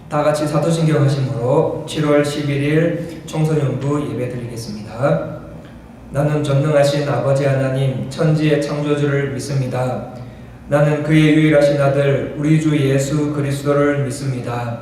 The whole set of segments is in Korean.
다 같이 사도신경 하심으로 7월 11일 청소년부 예배 드리겠습니다. 나는 전능하신 아버지 하나님 천지의 창조주를 믿습니다. 나는 그의 유일하신 아들 우리 주 예수 그리스도를 믿습니다.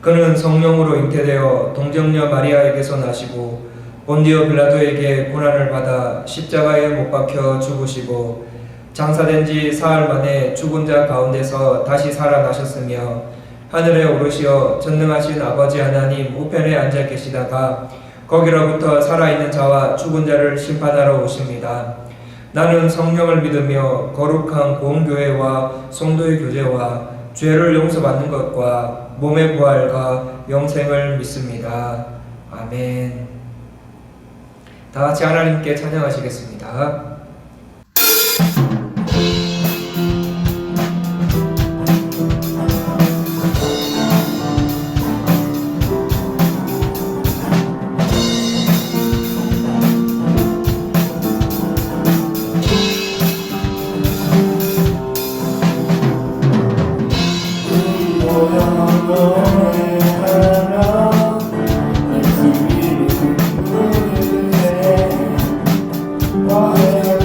그는 성령으로 잉태되어 동정녀 마리아에게서 나시고 본디오 빌라도에게 고난을 받아 십자가에 못 박혀 죽으시고 장사된 지 사흘 만에 죽은 자 가운데서 다시 살아나셨으며 하늘에 오르시어 전능하신 아버지 하나님 우편에 앉아 계시다가 거기로부터 살아있는 자와 죽은 자를 심판하러 오십니다. 나는 성령을 믿으며 거룩한 공교회와 성도의 교제와 죄를 용서받는 것과 몸의 부활과 영생을 믿습니다. 아멘. 다 같이 하나님께 찬양하시겠습니다. Why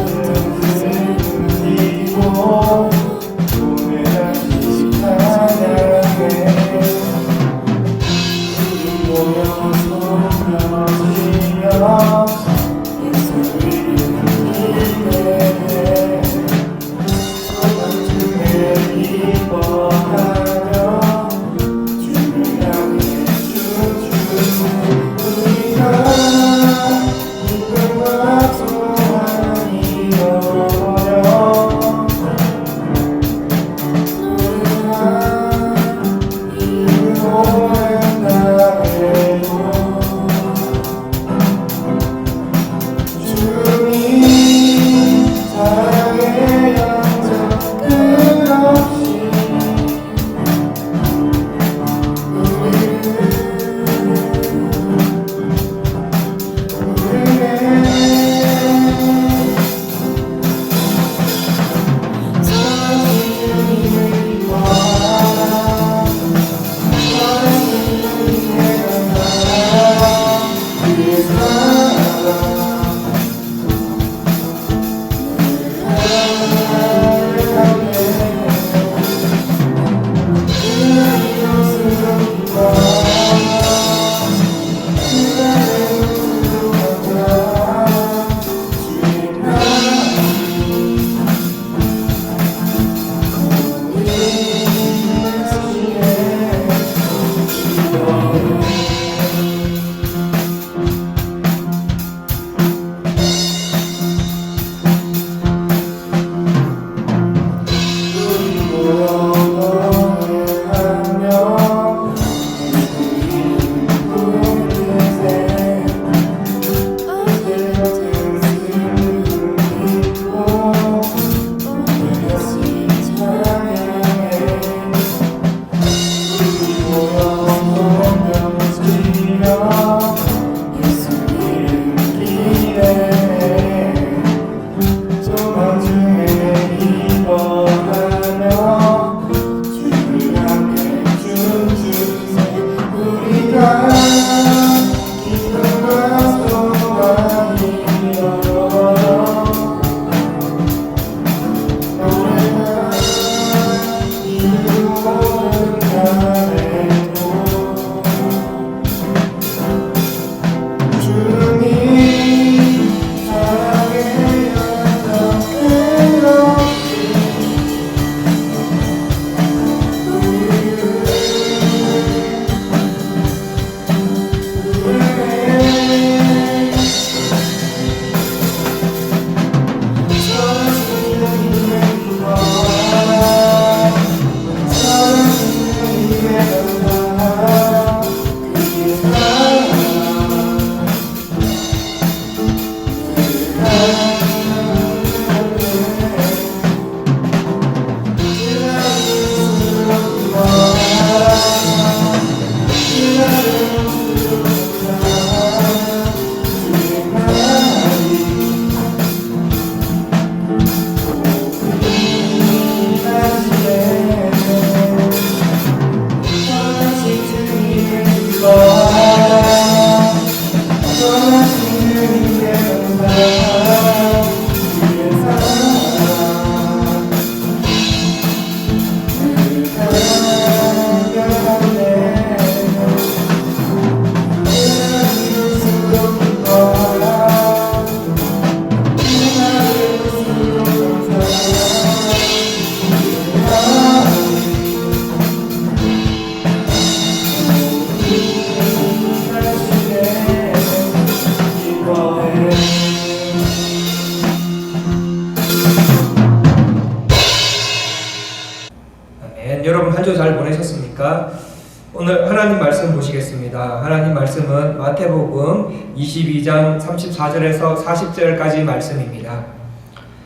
말씀은 마태복음 22장 34절에서 40절까지 말씀입니다.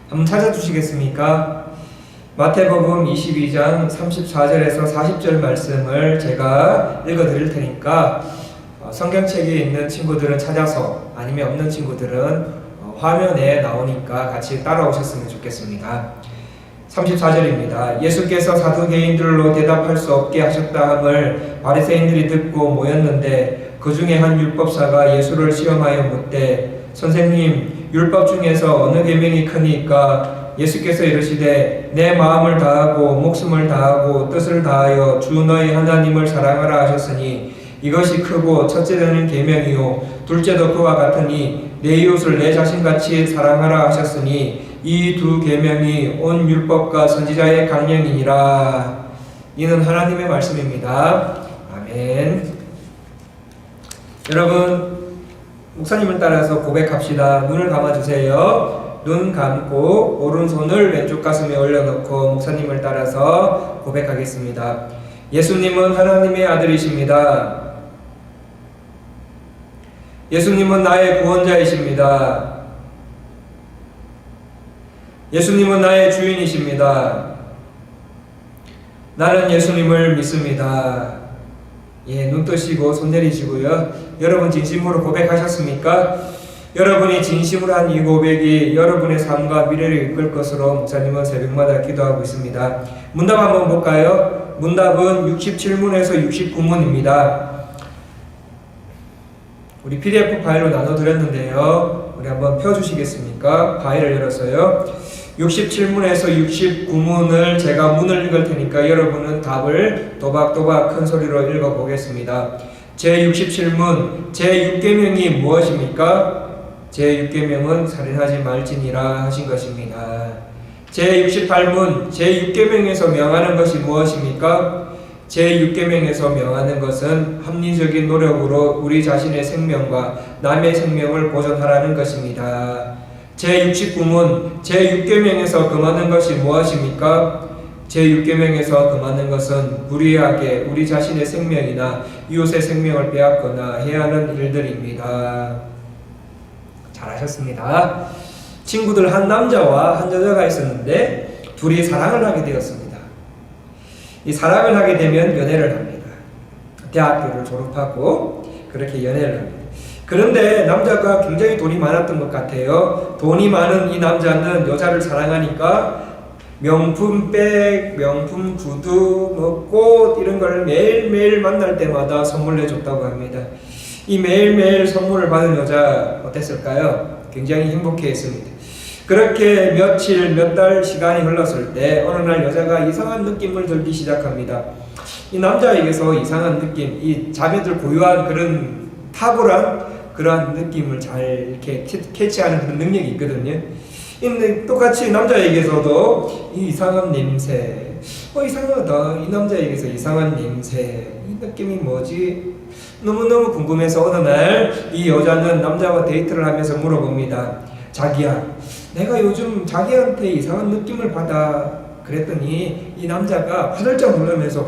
한번 찾아주시겠습니까? 마태복음 22장 34절에서 40절 말씀을 제가 읽어드릴 테니까 성경책에 있는 친구들은 찾아서, 아니면 없는 친구들은 화면에 나오니까 같이 따라오셨으면 좋겠습니다. 34절입니다. 예수께서 사두개인들로 대답할 수 없게 하셨다 함을 바리새인들이 듣고 모였는데 그 중에 한 율법사가 예수를 시험하여 묻되 선생님, 율법 중에서 어느 계명이 크니까? 예수께서 이르시되 내 마음을 다하고 목숨을 다하고 뜻을 다하여 주 너희 하나님을 사랑하라 하셨으니 이것이 크고 첫째는 계명이요 둘째도 그와 같으니 내 이웃을 내 자신같이 사랑하라 하셨으니 이 두 계명이 온 율법과 선지자의 강령이니라. 이는 하나님의 말씀입니다. 아멘. 여러분, 목사님을 따라서 고백합시다. 눈을 감아주세요. 눈 감고 오른손을 왼쪽 가슴에 올려놓고 목사님을 따라서 고백하겠습니다. 예수님은 하나님의 아들이십니다. 예수님은 나의 구원자이십니다. 예수님은 나의 주인이십니다. 나는 예수님을 믿습니다. 예, 눈 뜨시고 손 내리시고요. 여러분 진심으로 고백하셨습니까? 여러분이 진심으로 한 이 고백이 여러분의 삶과 미래를 이끌 것으로 목사님은 새벽마다 기도하고 있습니다. 문답 한번 볼까요? 문답은 67문에서 69문입니다. 우리 PDF 파일로 나눠드렸는데요. 우리 한번 펴주시겠습니까? 파일을 열어서요. 67문에서 69문을 제가 문을 읽을 테니까 여러분은 답을 또박또박 큰 소리로 읽어보겠습니다. 제67문, 제6계명이 무엇입니까? 제6계명은 살인하지 말지니라 하신 것입니다. 제68문, 제6계명에서 명하는 것이 무엇입니까? 제6계명에서 명하는 것은 합리적인 노력으로 우리 자신의 생명과 남의 생명을 보존하라는 것입니다. 제69문, 제6계명에서 금하는 것이 무엇입니까? 제6계명에서 금하는 것은 불의하게 우리 자신의 생명이나 이웃의 생명을 빼앗거나 해야 하는 일들입니다. 잘하셨습니다. 친구들 한 남자와 한 여자가 있었는데 둘이 사랑을 하게 되었습니다. 이 사랑을 하게 되면 연애를 합니다. 대학교를 졸업하고 그렇게 연애를 합니다. 그런데 남자가 굉장히 돈이 많았던 것 같아요. 돈이 많은 이 남자는 여자를 사랑하니까 명품 백, 명품 구두, 꽃 이런 걸 매일매일 만날 때마다 선물해줬다고 합니다. 이 매일매일 선물을 받은 여자 어땠을까요? 굉장히 행복해했습니다. 그렇게 며칠, 몇 달 시간이 흘렀을 때 어느 날 여자가 이상한 느낌을 들기 시작합니다. 이 남자에게서 이상한 느낌, 이 자매들 고유한 그런 탁월한 그러한 느낌을 잘 이렇게 캐치하는 그런 능력이 있거든요. 근데 똑같이 남자에게서도 이 이상한 냄새, 이상하다. 이 남자에게서 이상한 냄새, 이 느낌이 뭐지? 너무너무 궁금해서 어느 날 이 여자는 남자와 데이트를 하면서 물어봅니다. 자기야, 내가 요즘 자기한테 이상한 느낌을 받아. 그랬더니 이 남자가 화들짝 놀라면서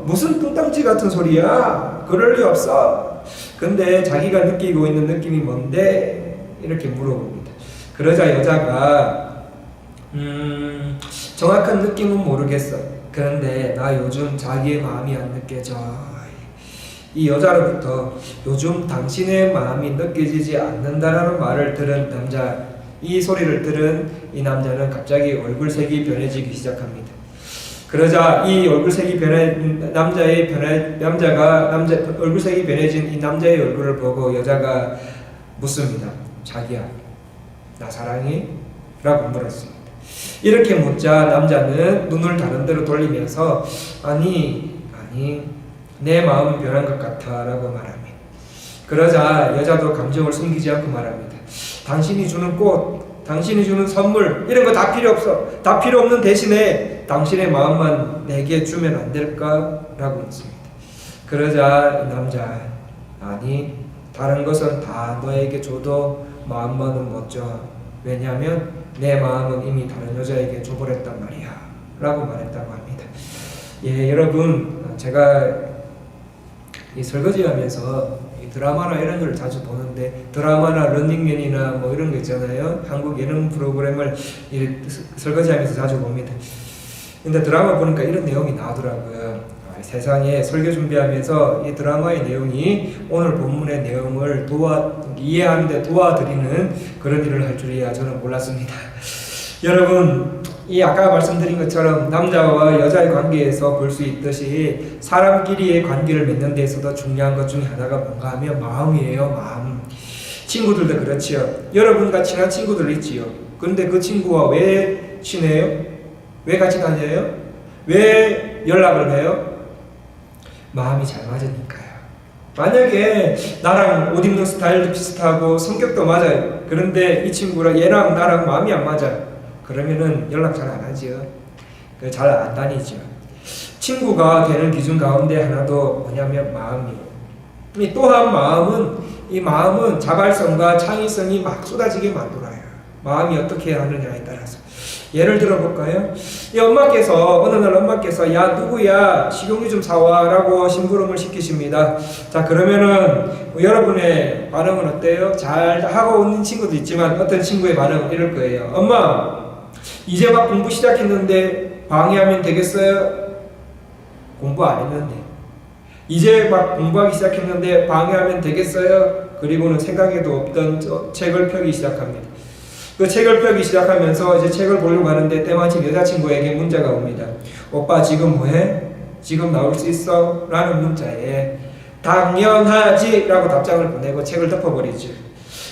무슨 뚱땅지 같은 소리야? 그럴 리 없어. 근데 자기가 느끼고 있는 느낌이 뭔데? 이렇게 물어봅니다. 그러자 여자가 정확한 느낌은 모르겠어. 그런데 나 요즘 자기의 마음이 안 느껴져. 이 여자로부터 요즘 당신의 마음이 느껴지지 않는다라는 말을 들은 남자, 이 소리를 들은 이 남자는 갑자기 얼굴색이 변해지기 시작합니다. 그러자 이 얼굴색이 얼굴색이 변해진 이 남자의 얼굴을 보고 여자가 묻습니다. 자기야, 나 사랑해? 라고 물었습니다. 이렇게 묻자 남자는 눈을 다른 데로 돌리면서 아니 내 마음은 변한 것 같아 라고 말합니다. 그러자 여자도 감정을 숨기지 않고 말합니다. 당신이 주는 꽃, 당신이 주는 선물 이런 거 다 필요 없어. 다 필요 없는 대신에 당신의 마음만 내게 주면 안 될까? 라고 묻습니다. 그러자 이 남자, 아니 다른 것은 다 너에게 줘도 마음만은 못 줘. 왜냐하면 내 마음은 이미 다른 여자에게 줘버렸단 말이야 라고 말했다고 합니다. 예, 여러분, 제가 이 설거지하면서 이 드라마나 이런 걸 자주 보는데, 드라마나 런닝맨이나 뭐 이런 거 있잖아요. 한국 예능 프로그램을 설거지하면서 자주 봅니다. 근데 드라마 보니까 이런 내용이 나오더라고요. 세상에 설교 준비하면서 이 드라마의 내용이 오늘 본문의 내용을 이해하는 데 도와드리는 그런 일을 할 줄이야 저는 몰랐습니다. 여러분, 이 아까 말씀드린 것처럼 남자와 여자의 관계에서 볼 수 있듯이 사람끼리의 관계를 맺는 데 있어서 중요한 것 중에 하나가 뭔가 하면 마음이에요. 마음. 친구들도 그렇지요. 여러분과 친한 친구들 있지요. 그런데 그 친구와 왜 친해요? 왜 같이 다녀요? 왜 연락을 해요? 마음이 잘 맞으니까요. 만약에 나랑 옷 입는 스타일도 비슷하고 성격도 맞아요. 그런데 이 친구랑 얘랑 나랑 마음이 안 맞아. 그러면은 연락 잘 안 하지요. 잘 안 다니죠. 친구가 되는 기준 가운데 하나도 뭐냐면 마음이에요. 또한 이 마음은 자발성과 창의성이 막 쏟아지게 만들어요. 마음이 어떻게 하느냐에 따라서. 예를 들어 볼까요? 이 엄마께서 어느 날 엄마께서 야 누구야 식용유 좀 사와 라고 심부름을 시키십니다. 자, 그러면은 여러분의 반응은 어때요? 잘 하고 있는 친구도 있지만 어떤 친구의 반응은 이럴 거예요. 엄마 이제 막 공부 시작했는데 방해하면 되겠어요? 공부 안 했는데. 이제 막 공부하기 시작했는데 방해하면 되겠어요? 그리고는 생각에도 없던 책을 펴기 시작합니다. 그 책을 펴기 시작하면서 이제 책을 보려고 하는데 때마침 여자친구에게 문자가 옵니다. 오빠 지금 뭐해? 지금 나올 수 있어? 라는 문자에 당연하지! 라고 답장을 보내고 책을 덮어버리죠.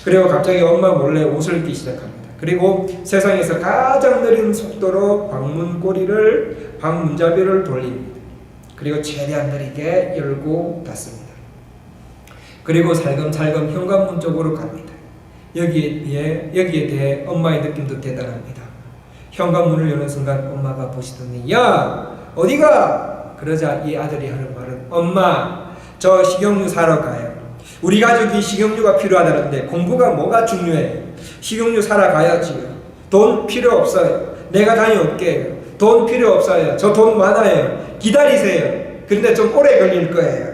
그리고 갑자기 엄마 몰래 옷을 입기 시작합니다. 그리고 세상에서 가장 느린 속도로 방문잡이를 돌립니다. 그리고 최대한 느리게 열고 닫습니다. 그리고 살금살금 현관문 쪽으로 갑니다. 여기에 대해 엄마의 느낌도 대단합니다. 현관문을 여는 순간 엄마가 보시더니 야 어디가? 그러자 이 아들이 하는 말은 엄마 저 식용유 사러 가요. 우리 가족이 식용유가 필요하다는데 공부가 뭐가 중요해요? 식용유 사러 가야지요. 돈 필요 없어요. 내가 다녀올게요. 돈 필요 없어요. 저 돈 많아요. 기다리세요. 근데 좀 오래 걸릴 거예요.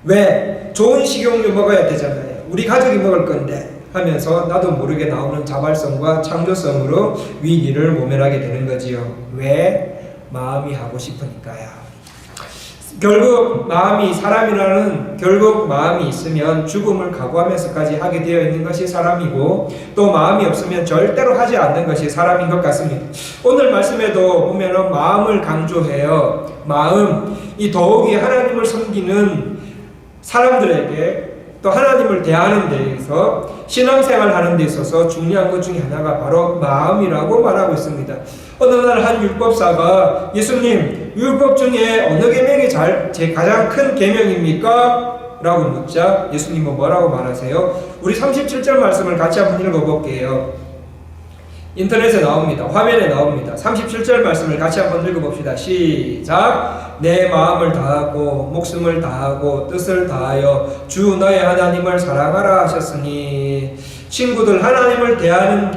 왜? 좋은 식용유 먹어야 되잖아요. 우리 가족이 먹을 건데 하면서 나도 모르게 나오는 자발성과 창조성으로 위기를 모면하게 되는 거지요. 왜? 마음이 하고 싶으니까요. 결국 마음이 있으면 죽음을 각오하면서까지 하게 되어 있는 것이 사람이고 또 마음이 없으면 절대로 하지 않는 것이 사람인 것 같습니다. 오늘 말씀에도 보면은 마음을 강조해요. 이 더욱이 하나님을 섬기는 사람들에게 또 하나님을 대하는 데 있어서 신앙생활 하는 데 있어서 중요한 것 중에 하나가 바로 마음이라고 말하고 있습니다. 어느 날 한 율법사가 예수님 율법 중에 어느 계명이 가장 큰 계명입니까? 라고 묻자 예수님은 뭐라고 말하세요? 우리 37절 말씀을 같이 한번 읽어볼게요. 인터넷에 나옵니다. 화면에 나옵니다. 37절 말씀을 같이 한번 읽어봅시다. 시작. 내 마음을 다하고 목숨을 다하고 뜻을 다하여 주 너의 하나님을 사랑하라 하셨으니 친구들 하나님을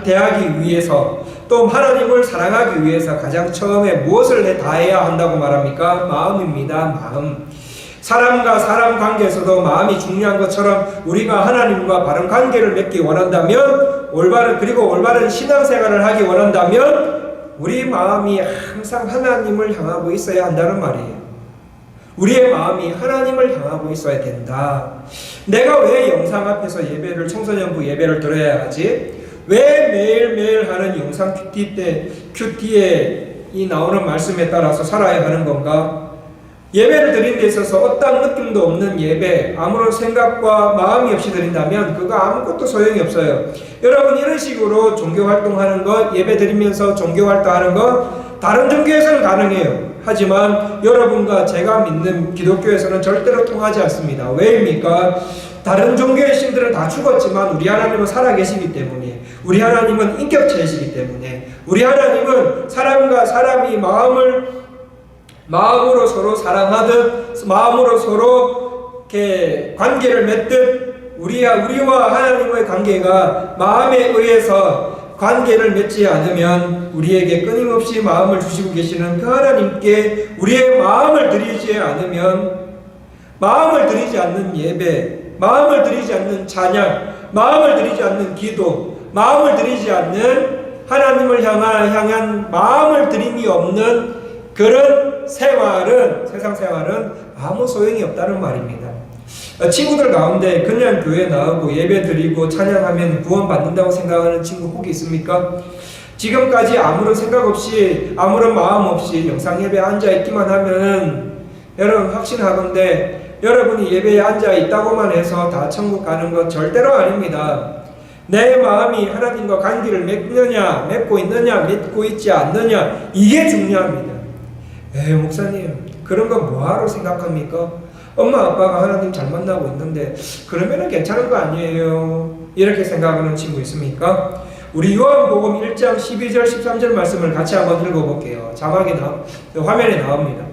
대하기 위해서 또 하나님을 사랑하기 위해서 가장 처음에 무엇을 다해야 한다고 말합니까? 마음입니다. 마음. 사람과 사람 관계에서도 마음이 중요한 것처럼 우리가 하나님과 바른 관계를 맺기 원한다면 올바른 신앙생활을 하기 원한다면 우리 마음이 항상 하나님을 향하고 있어야 한다는 말이에요. 우리의 마음이 하나님을 향하고 있어야 된다. 내가 왜 영상 앞에서 청소년부 예배를 드려야 하지? 왜 매일매일 하는 영상 큐티에 이 나오는 말씀에 따라서 살아야 하는 건가? 예배를 드리는 데 있어서 어떤 느낌도 없는 예배, 아무런 생각과 마음이 없이 드린다면 그거 아무것도 소용이 없어요. 여러분 이런 식으로 종교활동하는 것, 예배 드리면서 종교활동하는 것 다른 종교에서는 가능해요. 하지만 여러분과 제가 믿는 기독교에서는 절대로 통하지 않습니다. 왜입니까? 다른 마음의 신들은 다 죽었지만 우리 하나님은 살아계시기 때문에, 우리 하나님은 인격체이시기 때문에, 우리 하나님은 사람과 사람이 마음으로 서로 사랑하듯, 마음으로 서로 이렇게 관계를 맺듯, 우리와 하나님의 관계가 마음에 의해서 관계를 맺지 않으면 우리에게 끊임없이 마음을 주시고 계시는 그 하나님께 우리의 마음을 드리지 않으면 마음을 들이지 않는 예배, 마음을 들이지 않는 찬양, 마음을 들이지 않는 기도, 마음을 들이지 않는 하나님을 향한 마음을 들임이 없는 그런 생활은, 세상 생활은 아무 소용이 없다는 말입니다. 친구들 가운데 그냥 교회 나오고 예배 드리고 찬양하면 구원받는다고 생각하는 친구 혹이 있습니까? 지금까지 아무런 생각 없이, 아무런 마음 없이 영상 예배에 앉아있기만 하면 여러분 확신하건대 여러분이 예배에 앉아있다고만 해서 다 천국 가는 것 절대로 아닙니다. 내 마음이 하나님과 관계를 맺고 있느냐, 맺고 있지 않느냐, 이게 중요합니다. 목사님, 그런 거 뭐하러 생각합니까? 엄마 아빠가 하나님 잘 만나고 있는데 그러면은 괜찮은 거 아니에요? 이렇게 생각하는 친구 있습니까? 우리 요한복음 1장 12절 13절 말씀을 같이 한번 읽어볼게요. 화면에 나옵니다.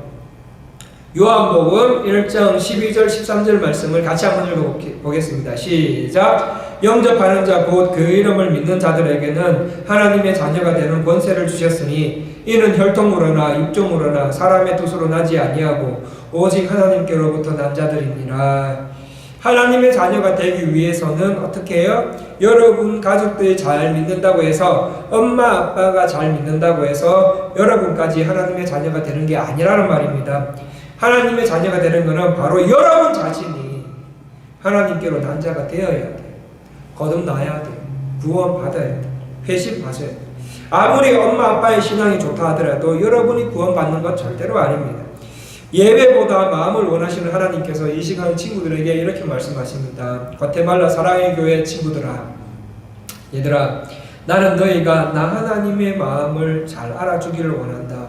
요한복음 1장 12절 13절 말씀을 같이 한번 읽어보겠습니다. 시작. 영접하는 자 곧 그 이름을 믿는 자들에게는 하나님의 자녀가 되는 권세를 주셨으니 이는 혈통으로나 육종으로나 사람의 뜻으로 나지 아니하고 오직 하나님께로부터 난 자들이니라. 하나님의 자녀가 되기 위해서는 어떻게 해요? 여러분 가족들이 잘 믿는다고 해서, 엄마 아빠가 잘 믿는다고 해서 여러분까지 하나님의 자녀가 되는 게 아니라는 말입니다. 하나님의 자녀가 되는 것은 바로 여러분 자신이 하나님께로 난 자가 되어야 돼요. 거듭나야 돼요. 구원받아야 돼요. 회심하셔야 돼요. 아무리 엄마 아빠의 신앙이 좋다 하더라도 여러분이 구원받는 건 절대로 아닙니다. 예배보다 마음을 원하시는 하나님께서 이 시간 친구들에게 이렇게 말씀하십니다. 과테말라 사랑의 교회 친구들아, 얘들아, 나는 너희가 나 하나님의 마음을 잘 알아주기를 원한다.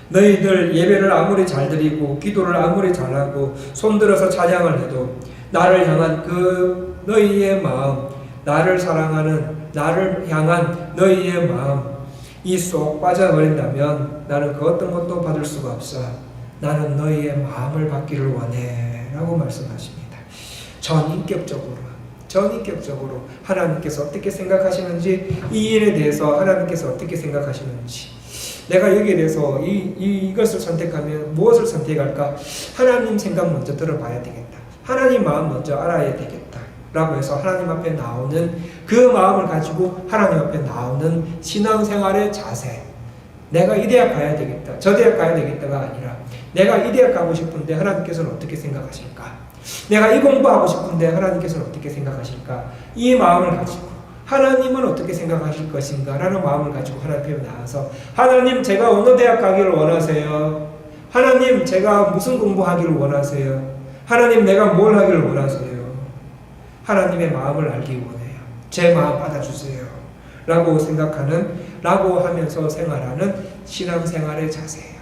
너희들 예배를 아무리 잘 드리고 기도를 아무리 잘하고 손들어서 찬양을 해도 나를 향한 그 너희의 마음, 나를 사랑하는, 나를 향한 너희의 마음, 이 쏙 빠져버린다면 나는 그 어떤 것도 받을 수가 없어. 나는 너희의 마음을 받기를 원해 라고 말씀하십니다. 전인격적으로 하나님께서 어떻게 생각하시는지, 이 일에 대해서 하나님께서 어떻게 생각하시는지, 내가 여기에 대해서 이것을 선택하면 무엇을 선택할까? 하나님 생각 먼저 들어봐야 되겠다. 하나님 마음 먼저 알아야 되겠다 라고 해서 하나님 앞에 나오는 그 마음을 가지고 하나님 앞에 나오는 신앙생활의 자세, 내가 이 대학 가야 되겠다, 저 대학 가야 되겠다가 아니라 내가 이 대학 가고 싶은데 하나님께서는 어떻게 생각하실까? 내가 이 공부하고 싶은데 하나님께서는 어떻게 생각하실까? 이 마음을 가지고 하나님은 어떻게 생각하실 것인가? 라는 마음을 가지고 하나님 앞에 나와서, 하나님 제가 어느 대학 가기를 원하세요? 하나님 제가 무슨 공부하기를 원하세요? 하나님 내가 뭘 하기를 원하세요? 하나님의 마음을 알기 원해요. 제 마음 받아주세요 라고 라고 하면서 생활하는 신앙생활의 자세예요.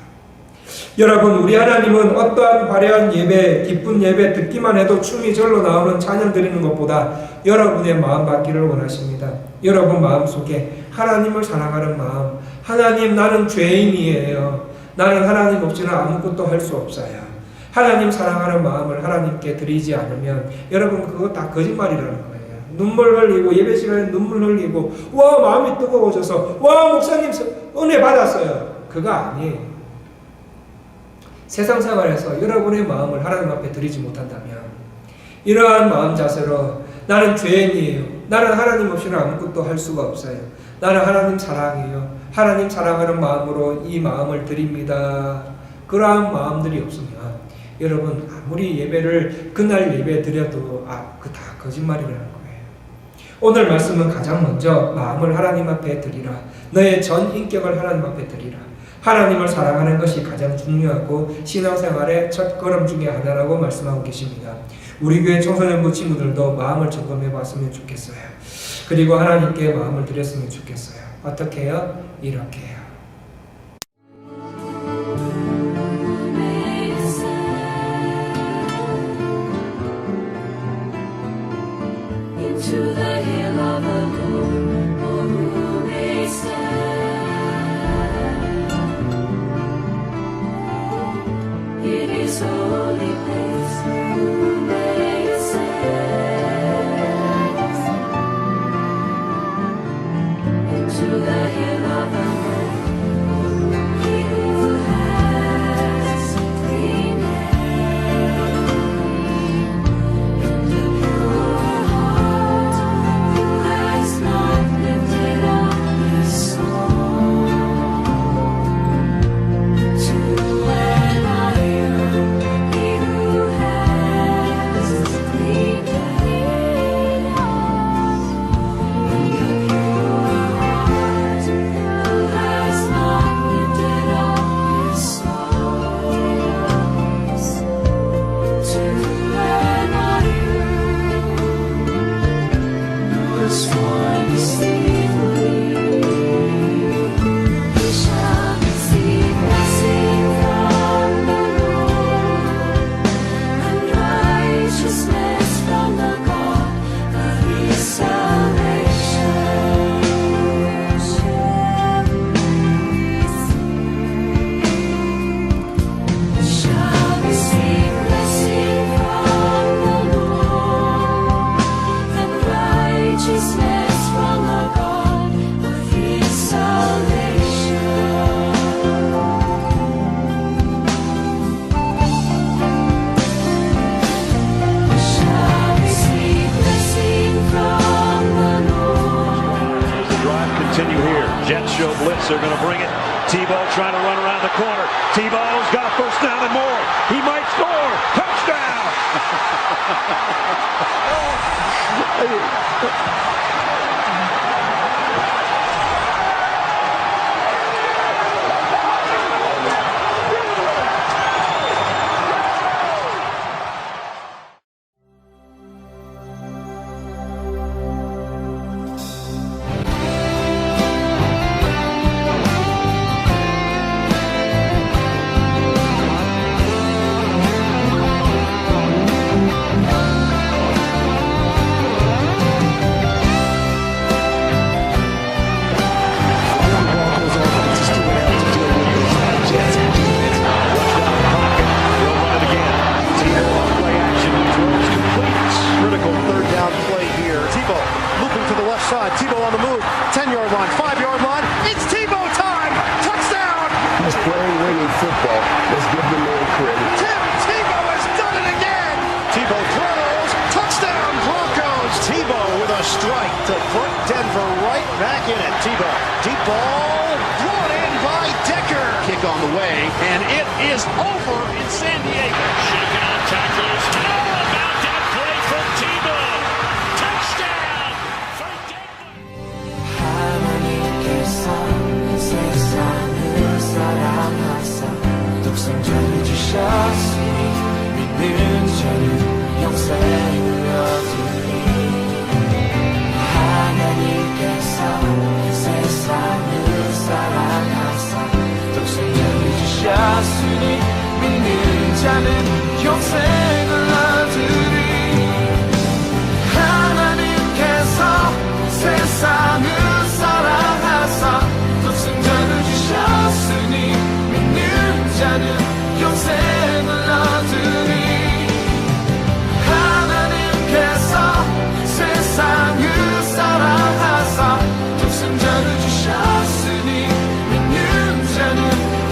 여러분, 우리 하나님은 어떠한 화려한 예배, 기쁜 예배 듣기만 해도 춤이 절로 나오는 찬양 드리는 것보다 여러분의 마음 받기를 원하십니다. 여러분 마음속에 하나님을 사랑하는 마음, 하나님 나는 죄인이에요. 나는 하나님 없이는 아무것도 할 수 없어요. 하나님 사랑하는 마음을 하나님께 드리지 않으면 여러분 그거 다 거짓말이라는 거예요. 눈물 흘리고 예배 시간에 눈물 흘리고 와 마음이 뜨거워져서 와 목사님 은혜 받았어요. 그거 아니에요. 세상 생활에서 여러분의 마음을 하나님 앞에 드리지 못한다면 이러한 마음 자세로 나는 죄인이에요. 나는 하나님 없이는 아무것도 할 수가 없어요. 나는 하나님 사랑해요. 하나님 사랑하는 마음으로 이 마음을 드립니다. 그러한 마음들이 없으면 여러분 아무리 예배를 그날 예배 드려도 그 다 거짓말이라는 거예요. 오늘 말씀은 가장 먼저 마음을 하나님 앞에 드리라. 너의 전 인격을 하나님 앞에 드리라. 하나님을 사랑하는 것이 가장 중요하고 신앙생활의 첫 걸음 중에 하나라고 말씀하고 계십니다. 우리 교회 청소년부 친구들도 마음을 점검해 봤으면 좋겠어요. 그리고 하나님께 마음을 드렸으면 좋겠어요. 어떻게 해요? 이렇게 해요. To the hill of the Lord, for who may stand? It is holy place, who may stand? Into the hill of the Lord, he who has clean hands Jets show blitz. They're going to bring it. Tebow trying to run around the corner. Tebow's got a first down and more. He might score. Touchdown! Tebow on the move, 10-yard line, 5-yard line. It's Tebow time! Touchdown! He's playing winning football. Let's give the man credit. Tim Tebow has done it again! Tebow throws, touchdown Broncos! Tebow with a strike to put Denver right back in it. Tebow, deep ball, brought in by Decker. Kick on the way, and it is over in San Diego. Shaken on tacklers. How about that play from Tebow? Touchdown for Denver. 하나님께서 세상을 사랑하사 독생자를 주셨으니 믿는 자는 영생을 얻으리. 하나님께서 세상을 사랑하사 독생자를 주셨으니 믿는 자는 영생을 얻으리. 하나님께서 세상을 사랑하사 독생자를 주셨으니 믿는 자는 영생을 얻으리. 하나님께서 세상을 사랑하사 독생자를 주셨으니 믿는 자는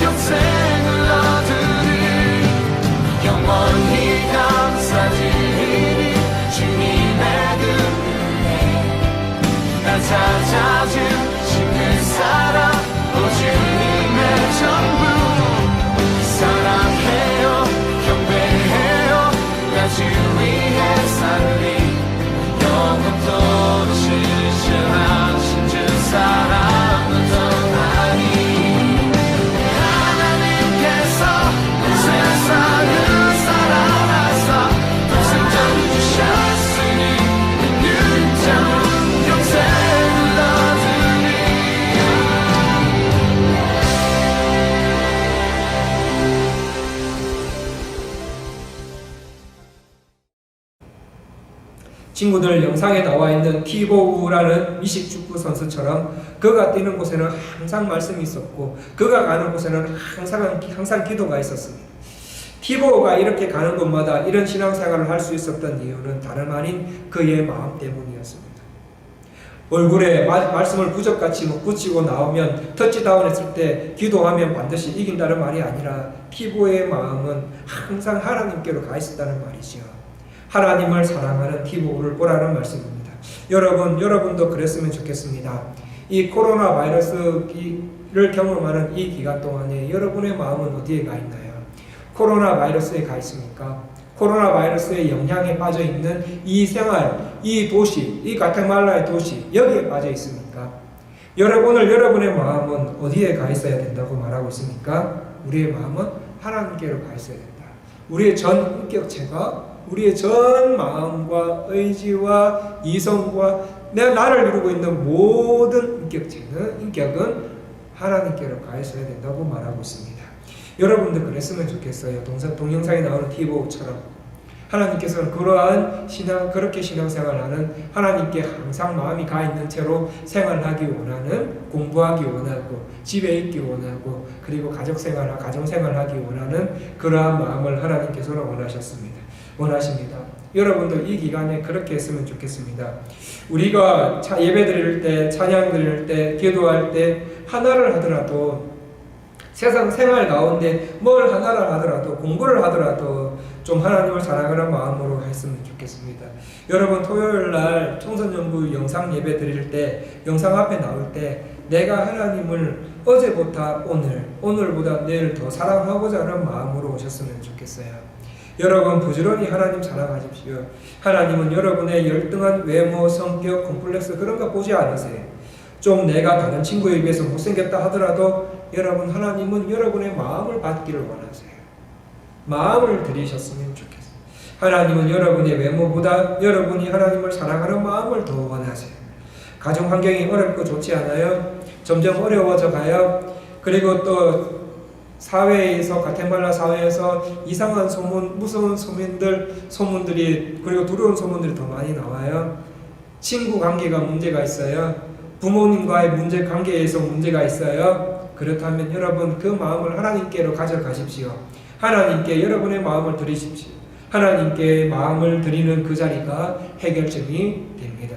영생을 얻으리. 영원히 감사드리니 주님의 은혜 날 찾아주신 그 사랑 오 주님의 전부 사랑해요 경배해요 나 주 위해 살리 영원토록 실실하신 주 사랑을 전하니. 하나님께서 세상을 사랑하사 독생자를 주셨으니 믿는 자는 영생을 얻으리. 친구들, 영상에 나와 있는 티보우라는 미식 축구 선수처럼 그가 뛰는 곳에는 항상 말씀이 있었고 그가 가는 곳에는 항상 기도가 있었습니다. 티보우가 이렇게 가는 곳마다 이런 신앙생활을 할 수 있었던 이유는 다름 아닌 그의 마음 때문이었습니다. 얼굴에 말씀을 부적같이 붙이고 나오면 터치다운 했을 때 기도하면 반드시 이긴다는 말이 아니라 티보우의 마음은 항상 하나님께로 가 있었다는 말이죠. 하나님을 사랑하는 티보우를 보라는 말씀입니다. 여러분도 그랬으면 좋겠습니다. 이 코로나 바이러스를 경험하는 이 기간 동안에 여러분의 마음은 어디에 가 있나요? 코로나 바이러스에 가 있습니까? 코로나 바이러스의 영향에 빠져 있는 이 생활, 이 도시, 이 가테말라의 도시, 여기에 빠져 있습니까? 여러분의 마음은 어디에 가 있어야 된다고 말하고 있습니까? 우리의 마음은 하나님께로 가 있어야 된다. 우리의 전 인격체가 우리의 전 마음과 의지와 이성과 나를 이루고 있는 모든 인격은 하나님께로 가 있어야 된다고 말하고 있습니다. 여러분도 그랬으면 좋겠어요. 동영상에 나오는 티보우처럼 하나님께서는 그렇게 신앙생활하는 하나님께 항상 마음이 가 있는 채로 생활하기 원하는, 공부하기 원하고 집에 있기 원하고 그리고 가정생활하기 원하는 그러한 마음을 하나님께서는 원하십니다. 여러분도 이 기간에 그렇게 했으면 좋겠습니다. 우리가 예배 드릴 때, 찬양 드릴 때, 기도할 때 하나를 하더라도 세상 생활 가운데 뭘 하나를 하더라도 공부를 하더라도 좀 하나님을 사랑하는 마음으로 했으면 좋겠습니다. 여러분 토요일 날 청소년부 영상 예배 드릴 때 영상 앞에 나올 때 내가 하나님을 어제보다 오늘보다 내일 더 사랑하고자 하는 마음으로 오셨으면 좋겠어요. 여러분 부지런히 하나님 사랑하십시오. 하나님은 여러분의 열등한 외모, 성격, 콤플렉스 그런 거 보지 않으세요. 좀 내가 다른 친구에 비해서 못생겼다 하더라도 여러분 하나님은 여러분의 마음을 받기를 원하세요. 마음을 들이셨으면 좋겠어요. 하나님은 여러분의 외모보다 여러분이 하나님을 사랑하는 마음을 더 원하세요. 가정 환경이 어렵고 좋지 않아요? 점점 어려워져 가요. 그리고 또 사회에서 가테말라 사회에서 이상한 소문, 무서운 소문들이 그리고 두려운 소문들이 더 많이 나와요. 친구 관계가 문제가 있어요. 부모님과의 관계에서 문제가 있어요. 그렇다면 여러분 그 마음을 하나님께로 가져가십시오. 하나님께 여러분의 마음을 드리십시오. 하나님께 마음을 드리는 그 자리가 해결점이 됩니다.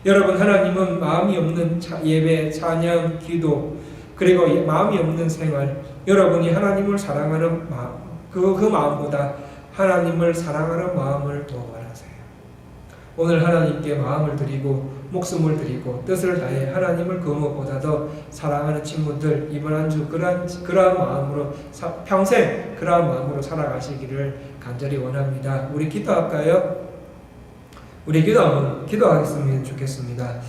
여러분 하나님은 마음이 없는 예배, 찬양, 기도 그리고 마음이 없는 생활 여러분이 하나님을 사랑하는 마음 그 마음보다 하나님을 사랑하는 마음을 더 원하세요. 오늘 하나님께 마음을 드리고 목숨을 드리고 뜻을 다해 하나님을 그 무엇보다도 사랑하는 친구들 이번 한 주 그러한 마음으로 평생 그러한 마음으로 살아가시기를 간절히 원합니다. 우리 기도할까요? 우리 기도하겠으면 좋겠습니다.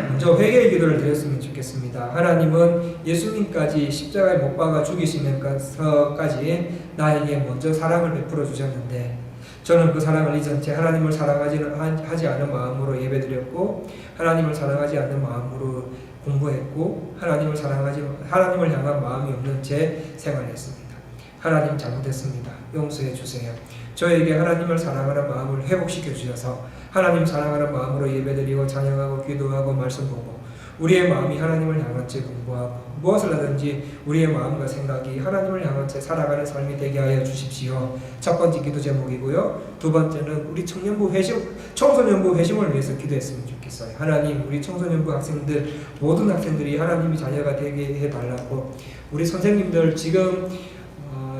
먼저 회개의 기도를 드렸으면 좋겠습니다. 하나님은 예수님까지 십자가에 못 박아 죽이시면서까지 나에게 먼저 사랑을 베풀어 주셨는데 저는 그 사랑을 잊은 채 하나님을 사랑하지 않은 마음으로 예배드렸고 하나님을 사랑하지 않는 마음으로 공부했고 하나님을 향한 마음이 없는 채 생활했습니다. 하나님 잘못했습니다. 용서해 주세요. 저에게 하나님을 사랑하는 마음을 회복시켜 주셔서 하나님 사랑하는 마음으로 예배드리고 찬양하고 기도하고 말씀 보고 우리의 마음이 하나님을 향한 채 공부하고 무엇을 하든지 우리의 마음과 생각이 하나님을 향한 채 살아가는 삶이 되게 하여 주십시오. 첫 번째 기도 제목이고요. 두 번째는 우리 청소년부 회심을 위해서 기도했으면 좋겠어요. 하나님 우리 청소년부 학생들 모든 학생들이 하나님이 자녀가 되게 해달라고 우리 선생님들 지금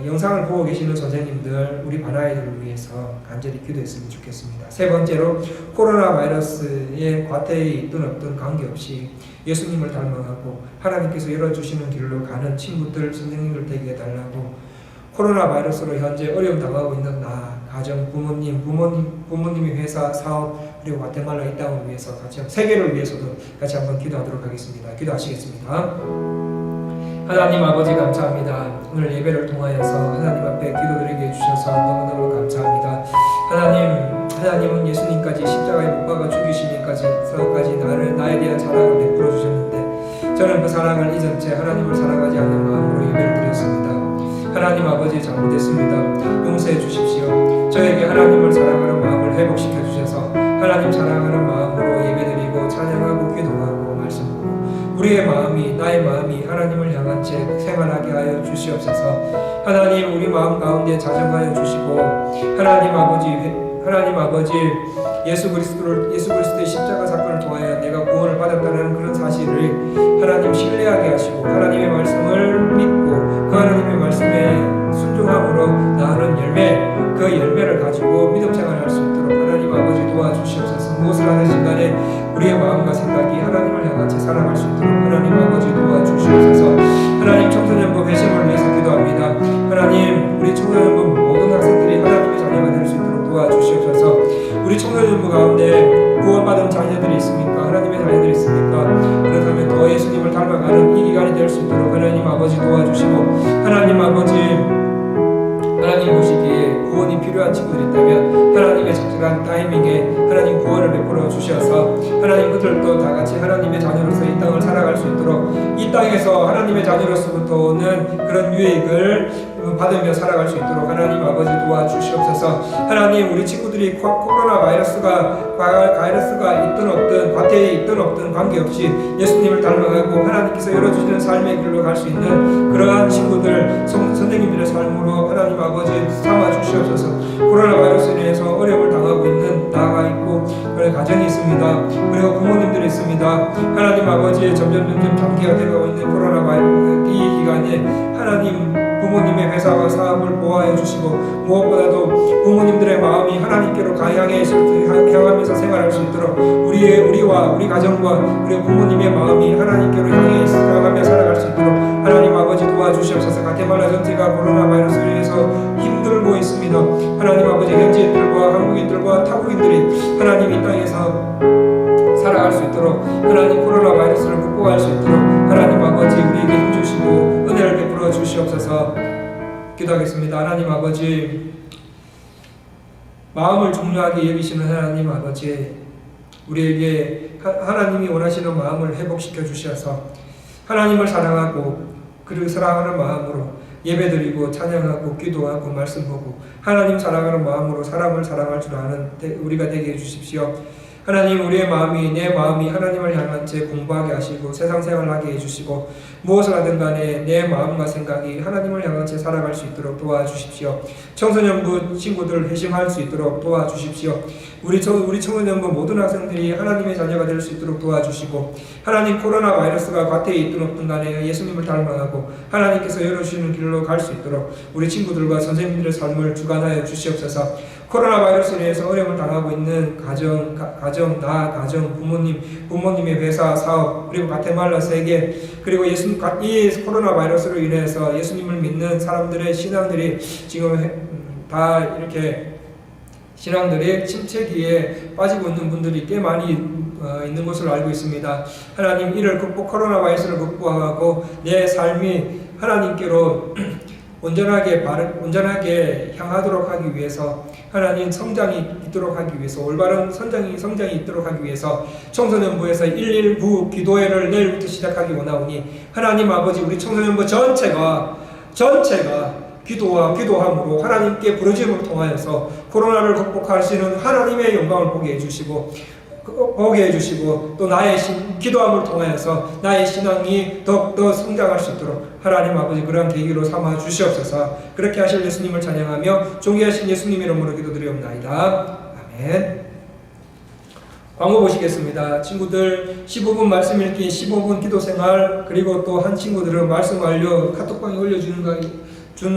영상을 보고 계시는 선생님들 우리 반아이들을 위해서 간절히 기도했으면 좋겠습니다. 세 번째로 코로나 바이러스의 과태에 있든 없든 관계없이 예수님을 닮아가고 하나님께서 열어주시는 길로 가는 친구들 선생님들 되게 해달라고 코로나 바이러스로 현재 어려움 당하고 있는 나 가정 부모님의 회사 사업 그리고 과테말라 이 땅을 위해서 같이 세계를 위해서도 같이 한번 기도하도록 하겠습니다. 기도하시겠습니다. 하나님 아버지 감사합니다. 오늘 예배를 통하여서 하나님 앞에 기도드리게 해주셔서 너무너무 감사합니다. 하나님은 예수님까지 십자가에 못 박아 죽이시니까지 나에 대한 사랑을 베풀어 주셨는데 저는 그 사랑을 잊은 채 하나님을 사랑하지 않는 마음으로 예배를 드렸습니다. 하나님 아버지 잘못했습니다. 용서해 주십시오. 저에게 하나님을 사랑하는 마음을 회복시켜 주셔서 하나님 사랑하는 마음으로 예배드리고 찬양하고 기도하고 말씀 우리의 마음이 나의 마음이 하나님을 향한 채 생활하게 하여 주시옵소서. 하나님 우리 마음 가운데 자정하여 주시고 하나님 아버지 예수 그리스도의 십자가 사건을 통하여 내가 구원을 받았다는 그런 사실을 하나님 신뢰하게 하시고 하나님의 말씀을 믿고 그 하나님의 말씀에 순종함으로 나는 그 열매를 가지고 믿음 생활할 수 있도록 하나님 아버지 도와주시옵소서. 무엇을 하는 간에 우리의 마음과 생각이 하나님을 향한 채 살아갈 수 있도록 하나님 아버지 도와주시옵소서. 하나님 청소년부 회심을 위해서 기도합니다. 하나님 우리 청소년부 모든 학생들이 하나님의 자녀가 될 수 있도록 도와주시옵소서. 우리 청소년부 가운데 구원받은 자녀들이 있습니까? 하나님의 자녀들이 있습니까? 그렇다면 더 예수님을 닮아가는 이 기간이 될 수 있도록 하나님 아버지 도와주시고 하나님 아버지 하나님 보시기에 구원이 필요한 친구들이 있다면 하나님의 적절한 타이밍에 하나님 구원을 베풀어 주셔서 하나님 그들도 다 같이 하나님의 자녀로서 이 땅을 살아갈 수 있도록 이 땅에서 하나님의 자녀로서부터 오는 그런 유익을 받으며 살아갈 수 있도록 하나님 아버지 도와주시옵소서. 하나님 우리 친구들이 코로나 바이러스가 있든 없든 과태에 있든 없든 관계없이 예수님을 닮아가고 하나님께서 열어주시는 삶의 길로 갈 수 있는 그러한 친구들 선생님들의 삶으로 하나님 아버지 삼아주시옵소서. 코로나 바이러스에 의해서 어려움을 당하고 있는 나가 있고 그런 가정이 있습니다. 그리고 부모님들이 있습니다. 하나님 아버지 점점 장기가 되어가고 있는 코로나 바이러스 이 기간에 하나님 부모님의 회사와 사업을 보호해 주시고 무엇보다도 부모님들의 마음이 하나님께로 향하면서 생활할 수 있도록 우리와 우리 가정과 우리 부모님의 마음이 하나님께로 향하며 살아갈 수 있도록 하나님 아버지 도와주시옵소서. 가테말라 전체가 코로나 바이러스로 인해서 힘들고 있습니다. 하나님 아버지 현지인들과 한국인들과 타국인들이 하나님 이 땅에서 살아갈 수 있도록 하나님 코로나 바이러스를 극복할 수 있도록 하나님 아버지 우리에게 힘주시고 은혜를 베풀어 주시옵소서. 기도하겠습니다. 하나님 아버지 마음을 중요하게 여기시는 하나님 아버지 우리에게 하나님이 원하시는 마음을 회복시켜 주셔서 하나님을 사랑하고 그를 사랑하는 마음으로 예배드리고 찬양하고 기도하고 말씀 보고 하나님 사랑하는 마음으로 사람을 사랑할 줄 아는 우리가 되게 해주십시오. 하나님 우리의 마음이 내 마음이 하나님을 향한 채 공부하게 하시고 세상 생활하게 해주시고 무엇을 하든 간에 내 마음과 생각이 하나님을 향한 채 살아갈 수 있도록 도와주십시오. 청소년부 친구들 회심할 수 있도록 도와주십시오. 우리 청소년부 모든 학생들이 하나님의 자녀가 될 수 있도록 도와주시고 하나님 코로나 바이러스가 겉에 있든 간에 예수님을 닮아가고 하나님께서 열어주시는 길로 갈 수 있도록 우리 친구들과 선생님들의 삶을 주관하여 주시옵소서. 코로나 바이러스로 인해서 어려움을 당하고 있는 가정, 부모님의 회사, 사업, 그리고 가테말라 세계, 그리고 이 코로나 바이러스로 인해서 예수님을 믿는 사람들의 신앙들이 지금 다 이렇게 신앙들이 침체기에 빠지고 있는 분들이 꽤 많이 있는 것으로 알고 있습니다. 하나님 이를 코로나 바이러스를 극복하고 내 삶이 하나님께로 온전하게 향하도록 하기 위해서 하나님 성장이 있도록 하기 위해서 올바른 성장이 있도록 하기 위해서 청소년부에서 119 기도회를 내일부터 시작하기 원하오니 하나님 아버지 우리 청소년부 전체가 기도함으로 하나님께 부르짖음을 통하여서 코로나를 극복하시는 하나님의 영광을 보게 해주시고 또 나의 기도함을 통하여서 나의 신앙이 더욱더 성장할 수 있도록 하나님 아버지 그러한 계기로 삼아 주시옵소서. 그렇게 하실 예수님을 찬양하며 존귀하신 예수님 이름으로 기도드리옵나이다. 아멘. 광고 보시겠습니다. 친구들 15분 말씀 읽기, 15분 기도 생활, 그리고 또 한 친구들은 말씀 완료 카톡방에 올려주는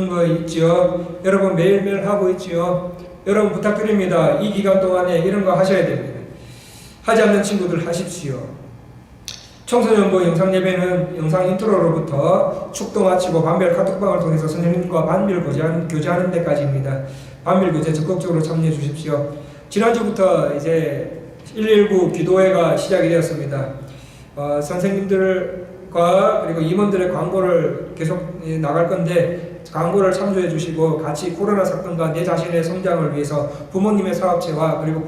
거 있지요. 여러분 매일매일 하고 있지요. 여러분 부탁드립니다. 이 기간 동안에 이런 거 하셔야 됩니다. 하지 않는 친구들 하십시오. 청소년부 영상 예배는 영상 인트로로부터 축도 마치고 반별 카톡방을 통해서 선생님과 반별 교제하는 데까지입니다. 반별 교제 적극적으로 참여해 주십시오. 지난주부터 이제 119 기도회가 시작이 되었습니다. 선생님들과 그리고 임원들의 광고를 계속 나갈 건데 광고를 참조해 주시고 같이 코로나 사건과 내 자신의 성장을 위해서 부모님의 사업체와 그리고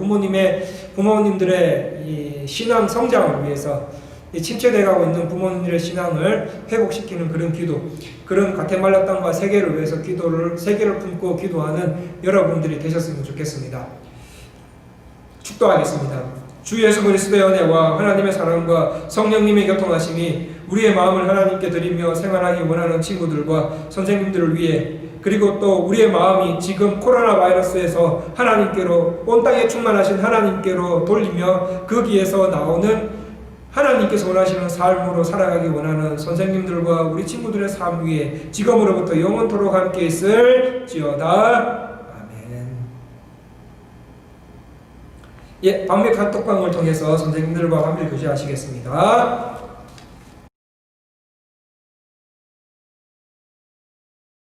부모님들의 이 신앙 성장을 위해서 침체되어가고 있는 부모님들의 신앙을 회복시키는 그런 기도, 그런 가테말라 땅과 세계를 위해서 세계를 품고 기도하는 여러분들이 되셨으면 좋겠습니다. 축도하겠습니다. 주 예수 그리스도의 은혜와 하나님의 사랑과 성령님의 교통하심이 우리의 마음을 하나님께 드리며 생활하기 원하는 친구들과 선생님들을 위해, 그리고 또 우리의 마음이 지금 코로나 바이러스에서 하나님께로, 온 땅에 충만하신 하나님께로 돌리며 거기에서 나오는 하나님께서 원하시는 삶으로 살아가기 원하는 선생님들과 우리 친구들의 삶 위에 지금으로부터 영원토록 함께 있을지어다. 반밀 카톡방을 통해서 선생님들과 반밀 교제하시겠습니다.